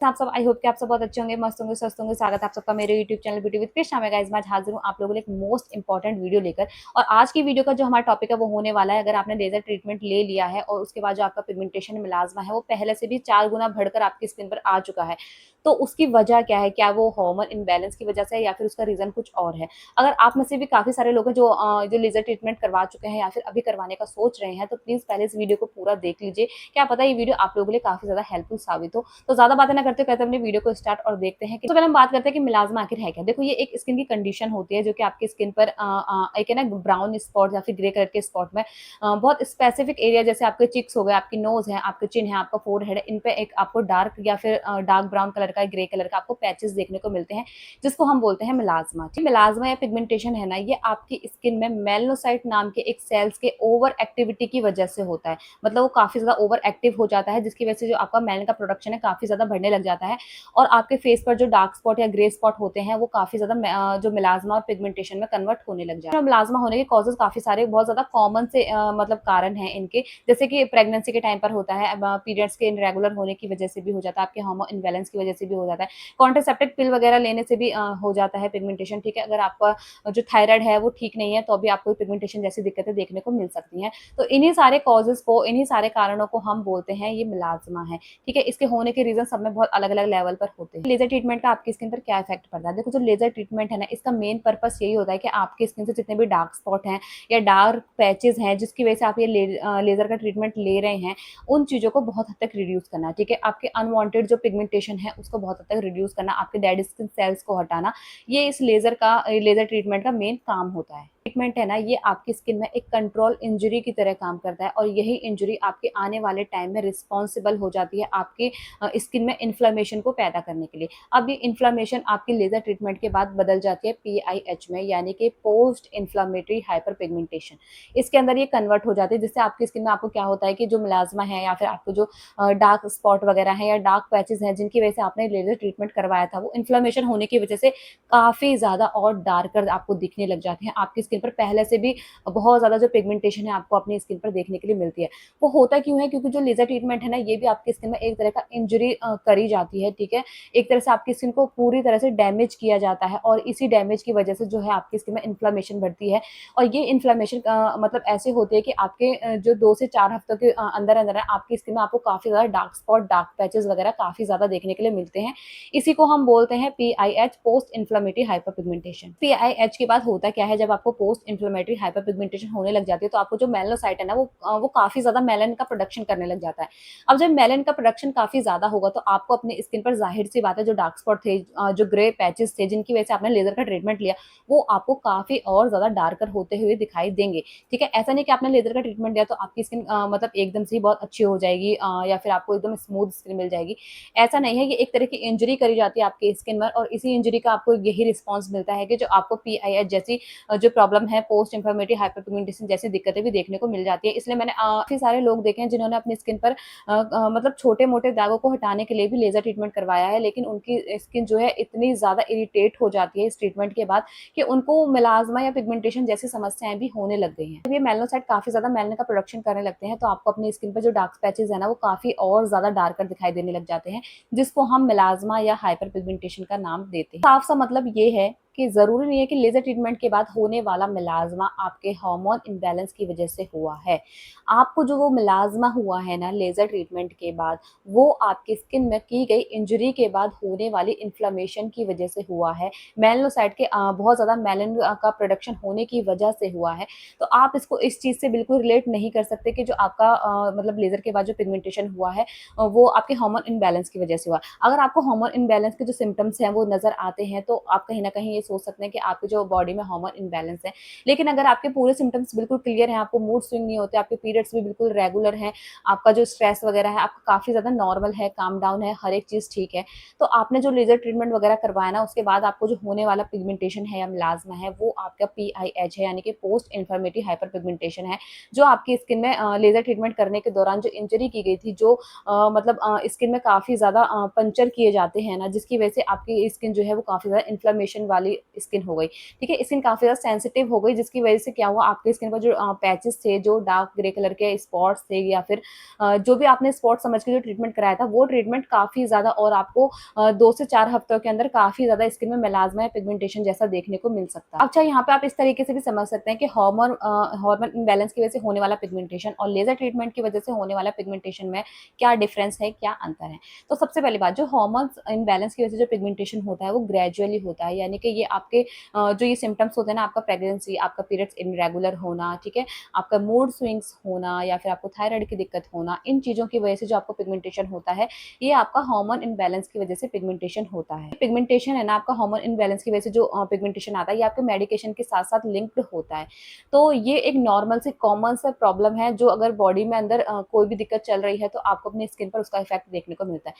आप सब I hope कि आप सब बहुत अच्छे होंगे, मस्त होंगे, स्वस्थ होंगे। स्वागत है आप सबका मेरे YouTube channel beauty with Krishna में। गाइस मैं आज हाजिर हूँ आप लोगों के लिए एक मोस्ट इंपॉर्टेंट वीडियो लेकर। और आज की वीडियो का जो हमारा टॉपिक है वो होने वाला है, अगर आपने लेजर ट्रीटमेंट ले लिया है और उसके बाद जो आपका पिगमेंटेशन मिलाजमा है वो पहले से भी 4 गुना बढ़कर आपकी स्किन पर आ चुका है, तो उसकी वजह क्या है? क्या वो हार्मोन इम्बैलेंस की वजह से है या फिर उसका रीजन कुछ और है? अगर आप में से भी काफी सारे लोग हैं जो लेजर ट्रीटमेंट करवा चुके हैं या फिर अभी करवाने का सोच रहे हैं, तो प्लीज पहले इस वीडियो को पूरा देख लीजिए। क्या पता ये वीडियो आप लोगों के लिए काफी ज्यादा हेल्पफुल साबित हो। तो ज्यादा बातें ना करते कहते अपने वीडियो को स्टार्ट और देखते हैं कि तो पहले हम बात करते हैं कि मिलाजमा आखिर है क्या। देखो, ये एक स्किन की कंडीशन होती है जो कि आपकी स्किन पर एक है ना ब्राउन स्पॉट या फिर ग्रे कलर के स्पॉट में बहुत स्पेसिफिक एरिया, जैसे आपके चिक्स हो गए, आपकी नोज है, आपके चिन है, आपका फोरहेड है, इन पे एक आपको डार्क या फिर डार्क ब्राउन कलर का, ग्रे कलर का आपको पैचेस देखने को मिलते हैं, जिसको हम बोलते हैं मिलाजमा। मिलाजमा या पिगमेंटेशन है ना, ये आपकी स्किन में मेलनोसाइट नाम के एक सेल्स के ओवर एक्टिविटी की वजह से होता है। मतलब वो काफी ज्यादा ओवर एक्टिव हो जाता है, जिसकी वजह से जो आपका मेलन का प्रोडक्शन है काफी ज्यादा बढ़ने लग जाता है और आपके फेस पर जो डार्क स्पॉट या ग्रे स्पॉट होते हैं वो काफी ज्यादा जो मिलाजमा और पिगमेंटेशन में कन्वर्ट होने लग जाता है। मिलाजमा होने के कॉजेज काफी सारे बहुत ज्यादा कॉमन से मतलब कारण है इनके, जैसे कि प्रेगनेंसी के टाइम पर होता है, पीरियड्स के इनरेगुलर होने की वजह से भी हो जाता है, आपके हार्मोन इम्बैलेंस की वजह से भी हो जाता है, कॉन्ट्रासेप्टिव पिल वगैरह लेने से भी हो जाता है पिगमेंटेशन। ठीक है, अगर आपका जो थायराइड है वो ठीक नहीं है तो भी आपको पिगमेंटेशन जैसी दिक्कतें देखने को मिल सकती हैं। तो इन्हीं सारे कॉजेज को, इन्हीं सारे कारणों को हम बोलते हैं ये मिलाजमा है। ठीक है, इसके होने के रीजन सब में बहुत अलग अलग लेवल पर होते हैं। लेजर ट्रीटमेंट का आपकी स्किन पर क्या इफेक्ट पड़ता है? देखो, जो लेजर ट्रीटमेंट है ना, इसका मेन पर्पस यही होता है कि आपकी स्किन से जितने भी डार्क स्पॉट हैं या डार्क पैचेस हैं जिसकी वजह से आप ये लेजर का ट्रीटमेंट ले रहे हैं, उन चीजों को बहुत हद तक रिड्यूस करना। ठीक है, आपके अनवांटेड जो पिगमेंटेशन है उसको बहुत हद तक रिड्यूस करना, आपके डेड स्किन सेल्स को हटाना, ये इस लेजर ट्रीटमेंट का मेन काम होता है। ट्रीटमेंट है ना, ये आपकी स्किन में एक कंट्रोल इंजरी की तरह काम करता है और यही इंजरी आपके आने वाले टाइम में रिस्पॉन्सिबल हो जाती है आपकी स्किन में इन्फ्लेमेशन को पैदा करने के लिए। अब ये इन्फ्लेमेशन आपकी लेजर ट्रीटमेंट के बाद बदल जाती है PIH में, यानी कि पोस्ट इन्फ्लामेटरी हाइपर पिगमेंटेशन। इसके अंदर ये कन्वर्ट हो जाती है, जिससे आपकी स्किन में आपको क्या होता है कि जो मिलाजमा है या फिर आपको जो डार्क स्पॉट वगैरह है या डार्क पैचेस हैं जिनकी वजह से आपने लेजर ट्रीटमेंट करवाया था, वो इन्फ्लेमेशन होने की वजह से काफी ज्यादा और डार्कर आपको दिखने लग जाते हैं। आपकी स्किन पर पहले से भी बहुत ज्यादा जो पिगमेंटेशन है आपको अपनी स्किन पर देखने के लिए मिलती है। वो होता क्यों है? क्योंकि जो लेजर ट्रीटमेंट है ना, ये भी आपकी स्किन में एक तरह का इंजरी करी जाती है। ठीक है, एक तरह से आपकी स्किन को पूरी तरह से डैमेज किया जाता है और इसी डैमेज की वजह से जो है आपकी स्किन में इन्फ्लेमेशन बढ़ती है। और ये इन्फ्लेमेशन मतलब ऐसे होती है कि आपके जो 2 से 4 हफ्तों के अंदर अंदर आपकी स्किन में आपको काफी ज्यादा डार्क स्पॉट, डार्क पैचेस वगैरह काफी ज्यादा देखने के लिए मिलते हैं। इसी को हम बोलते हैं PIH, post inflammatory hyper pigmentation. PIH के बाद होता क्या है, जब आपको पोस्ट इन्फ्लेमेटरी हाइपर पिगमेंटेशन होने लग जाती है तो आपको जो मेलनोसाइट है ना, वो काफी ज्यादा मेलन का प्रोडक्शन करने लग जाता है। अब जब मेलन का प्रोडक्शन काफी ज्यादा होगा तो आपको अपनी स्किन पर जाहिर सी बात है जो डार्क स्पॉट थे, जो ग्रे पैचेस थे जिनकी वजह से आपने लेजर का ट्रीटमेंट लिया, वो आपको काफी और ज्यादा डार्कर होते हुए दिखाई देंगे। ठीक है, ऐसा नहीं कि आपने लेजर का ट्रीटमेंट लिया तो आपकी स्किन मतलब एकदम से ही बहुत अच्छी हो जाएगी या फिर आपको एकदम स्मूथ स्किन मिल जाएगी। ऐसा नहीं है, ये एक तरह की इंजरी करी जाती है आपके स्किन में और इसी इंजरी का आपको यही रिस्पॉन्स मिलता है कि जो आपको PIH जैसी जो प्रॉब्लम है, पोस्ट इन्फ्लेमेटरी हाइपरपिगमेंटेशन जैसी दिक्कतें भी देखने को मिल जाती है। इसलिए मैंने काफी सारे लोग देखे हैं जिन्होंने अपनी स्किन पर मतलब छोटे मोटे दागों को हटाने के लिए भी लेजर ट्रीटमेंट करवाया है, लेकिन उनकी स्किन जो है इतनी ज्यादा इरिटेट हो जाती है इस ट्रीटमेंट के बाद कि उनको मिलाजमा या पिगमेंटेशन जैसी समस्याएं भी होने लग गई हैं। जब ये मेलनोसाइट काफी ज्यादा मेलानिन का प्रोडक्शन करने लगते हैं तो आपको अपनी स्किन पर जो डार्क पैचेस है ना, वो काफी और ज्यादा डार्कर दिखाई देने लग जाते हैं, जिसको हम मिलाजमा या हाइपर पिगमेंटेशन का नाम देते हैं। साफ सा मतलब ये है कि जरूरी नहीं है कि लेजर ट्रीटमेंट के बाद होने वाला मिलाजमा आपके हार्मोन इम्बैलेंस की वजह से हुआ है। आपको जो वो मिलाजमा हुआ है ना लेजर ट्रीटमेंट के बाद, वो आपकी स्किन में की गई इंजरी के बाद होने वाली इन्फ्लेमेशन की वजह से हुआ है, मेलनोसाइट के बहुत ज्यादा मेलानिन का प्रोडक्शन होने की वजह से हुआ है। तो आप इसको इस चीज से बिल्कुल रिलेट नहीं कर सकते कि जो आपका मतलब लेजर के बाद जो पिगमेंटेशन हुआ है वो आपके हार्मोन इम्बैलेंस की वजह से हुआ। अगर आपको हार्मोन इम्बैलेंस के जो सिम्टम्स हैं वो नजर आते हैं तो आप कहीं ना कहीं ये सोच सकते हैं कि आपके जो बॉडी में हार्मोन इम्बैलेंस है। लेकिन अगर आपके पूरे सिम्टम्स बिल्कुल क्लियर हैं, आपको मूड स्विंग नहीं होते, आपके पीरियड्स भी बिल्कुल रेगुलर हैं, आपका जो स्ट्रेस वगैरह है आपका काफी ज्यादा नॉर्मल है, काम डाउन है, हर एक चीज ठीक है, तो आपने जो लेजर ट्रीटमेंट वगैरह करवाया ना, उसके बाद आपको जो होने वाला पिगमेंटेशन है या मिलाजमा है वो आपका PIH है, यानी कि पोस्ट इन्फ्लेमेटरी हाइपर पिगमेंटेशन है, जो आपकी स्किन में लेजर ट्रीटमेंट करने के दौरान जो इंजरी की गई थी, जो मतलब स्किन में काफी ज्यादा पंचर किए जाते हैं ना, जिसकी वजह से आपकी स्किन जो है वो काफी ज्यादा इन्फ्लेमेशन वाली वाली स्किन हो गई, ठीक है? स्किन काफ़ी ज़्यादा सेंसिटिव हो गई, जिसकी वजह से क्या हुआ, आपकी स्किन पर जो पैचेस थे, जो डार्क ग्रे कलर के स्पॉट्स थे, या फिर जो भी आपने स्पॉट समझ के जो ट्रीटमेंट कराया था, वो ट्रीटमेंट काफ़ी ज़्यादा, और आपको 2 से 4 हफ्तों के अंदर काफ़ी ज़्यादा स्किन में मेलाज़्मा या पिगमेंटेशन जैसा देखने को मिल सकता है। अच्छा, यहाँ पे आप इस तरीके से भी समझ सकते हैं कि हार्मोन इम्बैलेंस की वजह से होने वाला पिगमेंटेशन और लेज़र ट्रीटमेंट की वजह से होने वाला पिगमेंटेशन में क्या डिफरेंस है, क्या अंतर है। तो सबसे पहली बात, जो हार्मोन्स इम्बैलेंस की वजह से जो पिगमेंटेशन होता है, वो ग्रेजुअली होता है, यानी कि ये आपके जो ये सिम्पटम्स होते हैं ना, आपका प्रेगनेंसी, आपका पीरियड्स इर्रेगुलर होना, ठीक है, आपका मूड स्विंग्स होना, या फिर आपको थायराइड की दिक्कत होना, इन चीज़ों की वजह से जो आपको पिगमेंटेशन होता है, ये आपका हार्मोन इम्बैलेंस की वजह से पिगमेंटेशन होता है। पिगमेंटेशन है ना, आपका हार्मोन इम्बैलेंस की वजह से जो पिगमेंटेशन आता है, ये आपके मेडिकेशन के साथ-साथ लिंक्ड होता है। तो ये एक नॉर्मल से कॉमन सा प्रॉब्लम है, जो अगर बॉडी में अंदर कोई भी दिक्कत चल रही है, तो आपको अपनी स्किन पर उसका इफेक्ट देखने को मिलता है।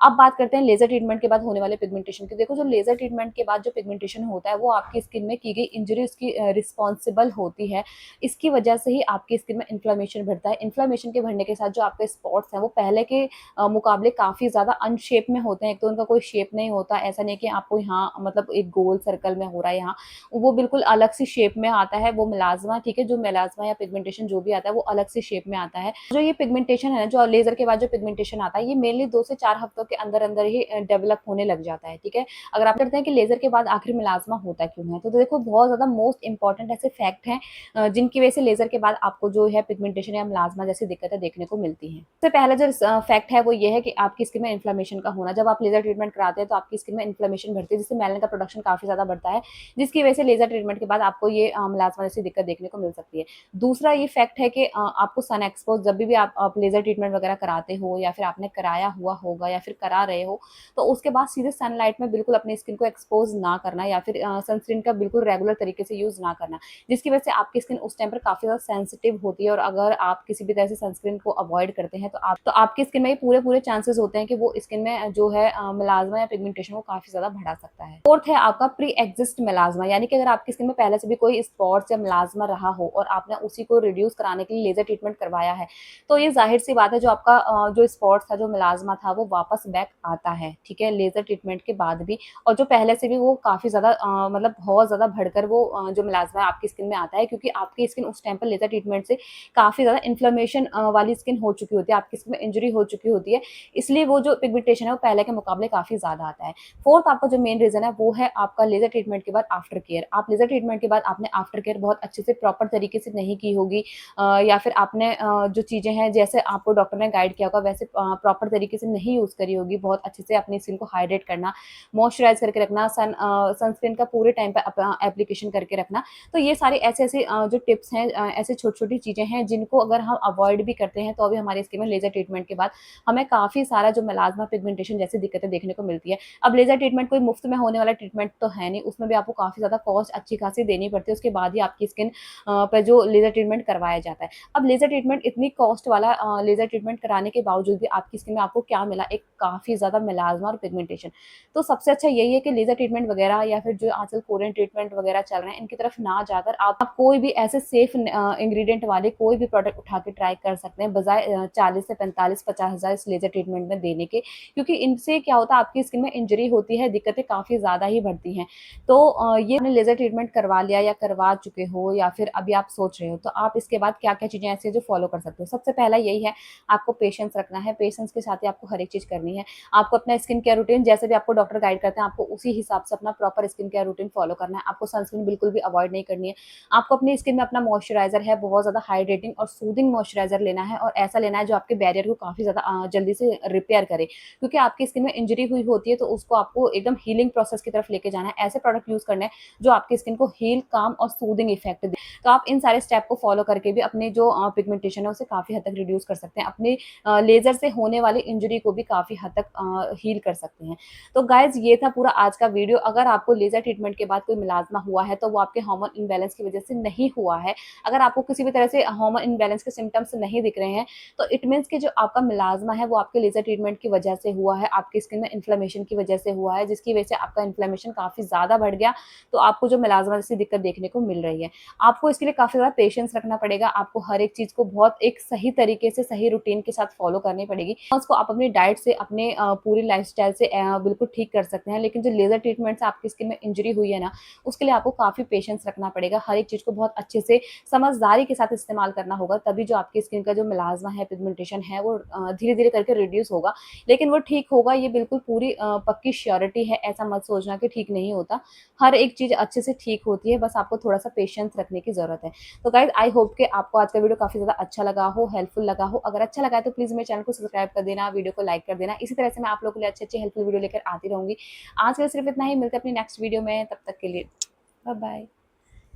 अब बात करते हैं लेज़र ट्रीटमेंट के बाद होने वाले पिगमेंटेशन की। देखो, जो लेज़र ट्रीटमेंट के बाद जो पिगमेंटेशन होता है, वो आपकी स्किन में की गई इंजरी उसकी रिस्पॉन्सिबल होती है। इसकी वजह से ही आपकी स्किन में इन्फ्लेमेशन बढ़ता है। इन्फ्लेमेशन के बढ़ने के साथ जो आपके स्पॉट्स हैं, वो पहले के मुकाबले काफ़ी ज़्यादा अनशेप में होते हैं। एक तो उनका कोई शेप नहीं होता, ऐसा नहीं कि आपको यहाँ मतलब एक गोल सर्कल में हो रहा है यहाँ, वो बिल्कुल अलग सी शेप में आता है, वो मेलाज़्मा, ठीक है? जो मेलाज़्मा या पिगमेंटेशन जो भी आता है, वो अलग सी शेप में आता है। जो ये पिगमेंटेशन है ना, जो लेज़र के बाद जो पिगमेंटेशन आता है, ये मेनली 2 से 4 हफ्तों के अंदर-अंदर ही डेवलप होने लग जाता है, ठीक है? अगर आप करते हैं कि लेज़र के बाद आखिर मेलाज़्मा होता क्यों है? तो देखो, बहुत ज़्यादा मोस्ट इम्पोर्टेंट ऐसे फैक्ट हैं जिनकी वजह से लेज़र के बाद आपको जो है पिगमेंटेशन या मेलाज़्मा जैसी दिक्कतें देखने को मिलती हैं। सबसे पहला जो फैक्ट है, वो ये है कि आपकी स्किन में इन्फ्लेमेशन का होना। जब आप लेज़र ट्रीटमेंट कराते हैं, तो आपकी स्किन में इन्फ्लेमेशन बढ़ती है, जिससे मेलानिन का प्रोडक्शन काफ़ी ज़्यादा बढ़ता है, जिसकी वजह से लेज़र ट्रीटमेंट के बाद आपको ये मेलाज़्मा जैसी दिक्कत देखने को मिल सकती है। दूसरा ये फैक्ट है कि आपको सन एक्सपोज़ जब भी आप लेज़र ट्रीटमेंट वगैरह कराते हो, या फिर आपने कराया हुआ होगा, या फिर करा रहे हो, तो उसके बाद सीधे सनलाइट में बिल्कुल अपनी स्किन को एक्सपोज़ ना करना, या फिर सनस्क्रीन का बिल्कुल रेगुलर तरीके से यूज़ ना करना, जिसकी वजह से आपकी स्किन उस टाइम पर काफ़ी ज़्यादा सेंसिटिव होती है, और अगर आप किसी भी तरह से सनस्क्रीन को अवॉइड करते हैं, तो आपकी स्किन में ये पूरे-पूरे चांसेस होते हैं कि वो स्किन में जो है मेलाज़्मा या पिगमेंटेशन को काफ़ी ज़्यादा बढ़ा सकता है। फोर्थ है आपका प्री एक्जिस्ट मेलाज़्मा, यानी कि अगर आपकी स्किन में पहले से भी कोई स्पॉट्स या मेलाज़्मा रहा हो, और आपने उसी को रिड्यूस कराने के लिए लेज़र ट्रीटमेंट करवाया है, तो ये ज़ाहिर-सी बात है, जो आपका जो स्पॉट्स था, जो मेलाज़्मा था, वो वापस बैक आता है, ठीक है? लेज़र ट्रीटमेंट के बाद भी, और जो पहले से भी वो काफ़ी ज़्यादा मतलब बहुत ज़्यादा बढ़कर वो जो मेलाज़्मा है आपकी स्किन में आता है, क्योंकि आपकी स्किन उस टाइम पर लेज़र ट्रीटमेंट से काफ़ी ज़्यादा इन्फ्लेमेशन वाली स्किन हो चुकी होती है, आपकी स्किन में इंजरी हो चुकी होती है, इसलिए वो जो पिगमेंटेशन है, वो पहले के मुकाबले काफ़ी ज़्यादा आता है। फोर्थ आपका जो मेन रीज़न है, वो है आपका लेज़र ट्रीटमेंट के बाद आफ्टर केयर। आप लेज़र ट्रीटमेंट के बाद आपने आफ्टर केयर बहुत अच्छे से प्रॉपर तरीके से नहीं की होगी, या फिर आपने जो चीज़ें हैं, जैसे आपको डॉक्टर ने गाइड किया होगा, वैसे प्रॉपर तरीके से नहीं यूज़ करी होगी। बहुत अच्छे से अपनी स्किन को हाइड्रेट करना, मॉइस्चराइज़ करके रखना, सनस्क्रीन का पूरे टाइम पे एप्लीकेशन करके रखना। तो ये सारे ऐसे-ऐसे जो टिप्स हैं, ऐसी छोटी-छोटी चीज़ें हैं, जिनको अगर हम अवॉइड भी करते हैं, तो भी हमारी स्किन में लेज़र ट्रीटमेंट के बाद हमें काफ़ी सारा जो मेलाज़्मा, पिगमेंटेशन जैसी दिक्कतें देखने को मिलती है। अब लेज़र ट्रीटमेंट कोई मुफ्त में होने वाला ट्रीटमेंट तो है नहीं, उसमें भी आपको काफ़ी ज़्यादा कॉस्ट अच्छी खासी देनी पड़ती है, उसके बाद ही आपकी स्किन पे जो लेज़र ट्रीटमेंट करवाया जाता है। अब लेज़र ट्रीटमेंट इतनी कॉस्ट वाला लेज़र ट्रीटमेंट कराने के बावजूद भी आपकी स्किन में आपको क्या मिला? एक काफ़ी ज़्यादा मेलाज़्मा और पिगमेंटेशन। तो सबसे अच्छा यही है कि लेज़र ट्रीटमेंट वगैरह, या फिर जो आजकल कोरियन ट्रीटमेंट वगैरह चल रहे हैं, इनकी तरफ ना जाकर आप कोई भी ऐसे सेफ इंग्रीडिएंट वाले कोई भी प्रोडक्ट उठा के ट्राई कर सकते हैं, बजाय 40 से 45-50 हज़ार इस लेज़र ट्रीटमेंट में देने के, क्योंकि इनसे क्या होता है, आपकी स्किन में इंजरी होती है, दिक्कतें काफ़ी ज़्यादा ही बढ़ती हैं। तो ये आपने लेज़र ट्रीटमेंट करवा लिया, या करवा चुके हो, या फिर अभी आप सोच रहे हो, तो आप इसके बाद क्या-क्या चीज़ें ऐसी हैं जो फॉलो कर सकते हो। सबसे पहला यही है, आपको पेशेंस रखना है, पेशेंस के साथ ही आपको हर एक चीज़ करनी है। आपको अपना स्किन केयर रूटीन, जैसे भी आपको डॉक्टर गाइड करते हैं, आपको उसी हिसाब से अपना proper skin care routine follow करना है। आपको सनस्क्रीन बिल्कुल भी अवॉइड नहीं करनी है। आपको अपनी स्किन में अपना मॉइस्चराइज़र है, बहुत ज़्यादा हाइड्रेटिंग और सूदिंग मॉइस्चराइज़र लेना है, और ऐसा लेना है जो आपके बैरियर को काफ़ी ज़्यादा जल्दी से रिपेयर करे। क्योंकि आपकी स्किन में इंजरी हुई होती है, तो उसको आपको एकदम हीलिंग प्रोसेस की तरफ लेके जाना है। ऐसे प्रोडक्ट यूज़ करने हैं जो आपकी स्किन को हील, काम और सूदिंग इफेक्ट दें। तो आप इन सारे स्टेप को फॉलो करके भी अपने जो पिगमेंटेशन है, उसे काफ़ी हद तक रिड्यूस कर सकते हैं। अपने लेज़र से होने वाली इंजरी को भी काफ़ी हद तक हील कर सकते हैं। तो गाइज़, ये था पूरा आज का वीडियो। अगर आपको लेज़र ट्रीटमेंट के बाद कोई मेलाज़्मा हुआ है, तो वो आपके हार्मोन इम्बैलेंस की वजह से नहीं हुआ है। अगर आपको किसी भी तरह से हार्मोन इम्बैलेंस के सिम्पटम्स नहीं दिख रहे हैं, तो इट मीन्स कि जो आपका मेलाज़्मा है, वो आपके लेज़र ट्रीटमेंट की वजह से हुआ है, आपकी स्किन में इन्फ्लेमेशन की वजह से हुआ है, जिसकी वजह से आपका इन्फ्लेमेशन काफ़ी ज़्यादा बढ़ गया, तो आपको जो मेलाज़्मा जैसी दिक्कत देखने को मिल रही है। आपको इसके लिए काफ़ी ज़्यादा पेशेंस रखना पड़ेगा, आपको हर एक चीज़ को बहुत एक सही तरीके से, सही रूटीन के साथ फॉलो करनी पड़ेगी। उसको आप अपनी डाइट से, अपने पूरी लाइफ़स्टाइल से बिल्कुल ठीक कर सकते हैं, लेकिन जो लेज़र ट्रीटमेंट से आपकी स्किन में इंजरी हुई है ना, उसके लिए आपको काफ़ी पेशेंस रखना पड़ेगा। हर एक चीज़ को बहुत अच्छे से समझदारी के साथ इस्तेमाल करना होगा, तभी जो आपकी स्किन का जो मिलाज़्मा है, पिगमेंटेशन है, वो धीरे-धीरे करके रिड्यूस होगा। लेकिन वो ठीक होगा, ये बिल्कुल पूरी पक्की श्योरिटी है, ऐसा मत सोचना कि ठीक नहीं होता। हर एक चीज़ अच्छे से ठीक होती है, बस आपको थोड़ा-सा पेशेंस रखने की ज़रूरत है। तो गाइज़ आई होप कि आपको आज का वीडियो काफ़ी ज़्यादा अच्छा लगा हो, हेल्पफुल लगा हो। अगर अच्छा लगा है तो प्लीज़ मेरे चैनल को सब्सक्राइब कर देना, वीडियो को लाइक कर देना। इसी तरह से मैं आप लोगों के लिए अच्छी-अच्छी हेल्पफुल वीडियो लेकर आती रहूँगी। आज के लिए सिर्फ इतना ही, मिलते हैं अपनी नेक्स्ट वीडियो में, तब तक के लिए बाय बाय।